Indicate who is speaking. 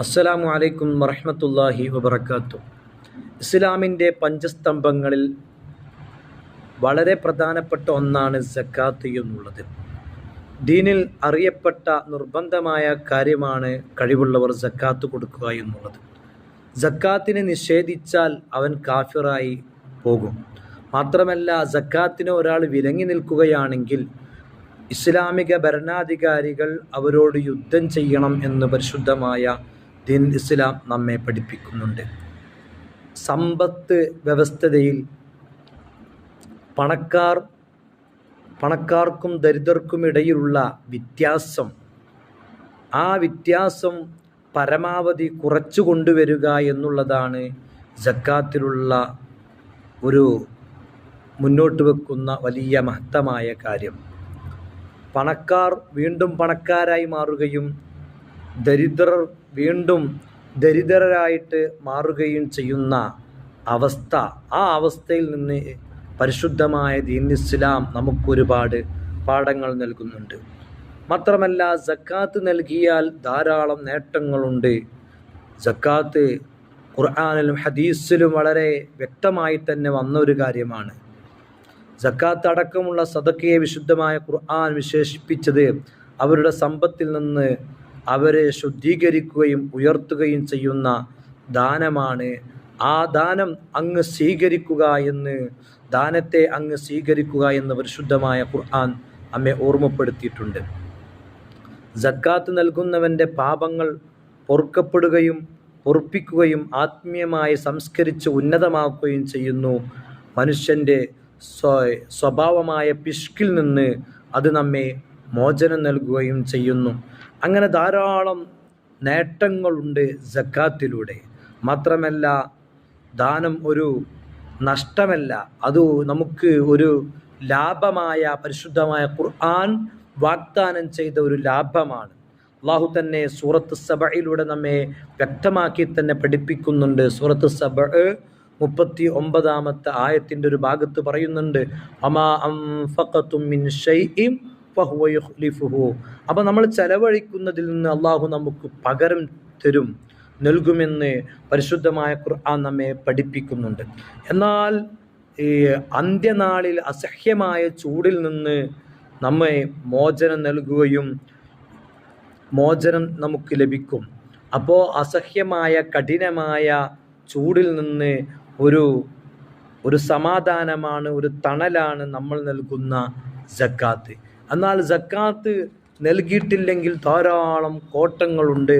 Speaker 1: അസ്സലാമു അലൈക്കും വറഹ്മത്തുള്ളാഹി വബറകാതുഹു. ഇസ്ലാമിൻ്റെ പഞ്ചസ്തംഭങ്ങളിൽ വളരെ പ്രധാനപ്പെട്ട ഒന്നാണ് സക്കാത്ത് എന്നുള്ളത്. ദീനിൽ അറിയപ്പെട്ട നിർബന്ധമായ കാര്യമാണ് കഴിവുള്ളവർ സക്കാത്ത് കൊടുക്കുക എന്നുള്ളത്. സക്കാത്തിനെ നിഷേധിച്ചാൽ അവൻ കാഫിറായി പോകും. മാത്രമല്ല, സക്കാത്തിന് ഒരാൾ വിലങ്ങി നിൽക്കുകയാണെങ്കിൽ ഇസ്ലാമിക ഭരണാധികാരികൾ അവരോട് യുദ്ധം ചെയ്യണം എന്ന് പരിശുദ്ധമായ ദീൻ ഇസ്ലാം നമ്മെ പഠിപ്പിക്കുന്നുണ്ട്. സമ്പത്ത് വ്യവസ്ഥതയിൽ പണക്കാർക്കും ദരിദ്രർക്കുമിടയിലുള്ള വ്യത്യാസം, ആ വ്യത്യാസം പരമാവധി കുറച്ചു കൊണ്ടുവരിക എന്നുള്ളതാണ് സക്കാത്തിലുള്ള ഒരു മുന്നോട്ട് വെക്കുന്ന വലിയ മഹത്തമായ കാര്യം. പണക്കാർ വീണ്ടും പണക്കാരായി മാറുകയും ദരിദ്രർ വീണ്ടും ദരിദ്രരായിട്ട് മാറുകയും ചെയ്യുന്ന അവസ്ഥ, ആ അവസ്ഥയിൽ നിന്ന് പരിശുദ്ധമായ ദീൻ ഇസ്ലാം നമുക്കൊരുപാട് പാഠങ്ങൾ നൽകുന്നുണ്ട്. മാത്രമല്ല, സക്കാത്ത് നൽകിയാൽ ധാരാളം നേട്ടങ്ങളുണ്ട്. സക്കാത്ത് ഖുർആനിലും ഹദീസിലും വളരെ വ്യക്തമായി തന്നെ വന്ന ഒരു കാര്യമാണ്. സക്കാത്ത് അടക്കമുള്ള സദഖയെ വിശുദ്ധമായ ഖുർആൻ വിശേഷിപ്പിച്ചത് അവരുടെ സമ്പത്തിൽ നിന്ന് അവരെ ശുദ്ധീകരിക്കുകയും ഉയർത്തുകയും ചെയ്യുന്ന ദാനമാണ്. ആ ദാനം അങ്ങ് സ്വീകരിക്കുക എന്ന്, ദാനത്തെ അങ്ങ് സ്വീകരിക്കുക എന്ന് പരിശുദ്ധമായ ഖുർആൻ നമ്മെ ഓർമ്മപ്പെടുത്തിയിട്ടുണ്ട്. സക്കാത്ത് നൽകുന്നവൻ്റെ പാപങ്ങൾ പൊറുപ്പിക്കുകയും ആത്മീയമായി സംസ്കരിച്ച് ഉന്നതമാക്കുകയും ചെയ്യുന്നു. മനുഷ്യൻ്റെ സ്വഭാവമായ പിശുക്കിൽ നിന്ന് അത് നമ്മെ മോചനം നൽകുകയും ചെയ്യുന്നു. അങ്ങനെ ധാരാളം നേട്ടങ്ങളുണ്ട് സക്കാത്തിലൂടെ. മാത്രമല്ല, ദാനം ഒരു നഷ്ടമല്ല, അത് നമുക്ക് ഒരു ലാഭമായ പരിശുദ്ധമായ ഖുർആൻ വാഗ്ദാനം ചെയ്ത ഒരു ലാഭമാണ്. അല്ലാഹു തന്നെ സൂറത്ത് സബഇലൂടെ നമ്മെ വ്യക്തമാക്കി തന്നെ പഠിപ്പിക്കുന്നുണ്ട്. സൂറത്ത് സബഅ് 39-ാമത്തെ ആയത്തിൻ്റെ ഒരു ഭാഗത്ത് പറയുന്നുണ്ട്, വമാ അൻഫഖതും മിൻ ഷൈഇൻ ഫഹുവ യുഖ്ലിഫുഹു. അപ്പോൾ നമ്മൾ ചെലവഴിക്കുന്നതിൽ നിന്ന് അള്ളാഹു നമുക്ക് പകരം നൽകുമെന്ന് പരിശുദ്ധമായ ഖുർആൻ നമ്മെ പഠിപ്പിക്കുന്നുണ്ട്. എന്നാൽ ഈ അന്ത്യനാളിൽ അസഹ്യമായ ചൂടിൽ നിന്ന് നമ്മെ മോചനം നമുക്ക് ലഭിക്കും. അപ്പോൾ അസഹ്യമായ കഠിനമായ ചൂടിൽ നിന്ന് ഒരു സമാധാനമാണ്, ഒരു തണലാണ് നമ്മൾ നൽകുന്ന സക്കാത്ത്. എന്നാൽ സക്കാത്ത് നൽകിയിട്ടില്ലെങ്കിൽ ധാരാളം കോട്ടങ്ങളുണ്ട്.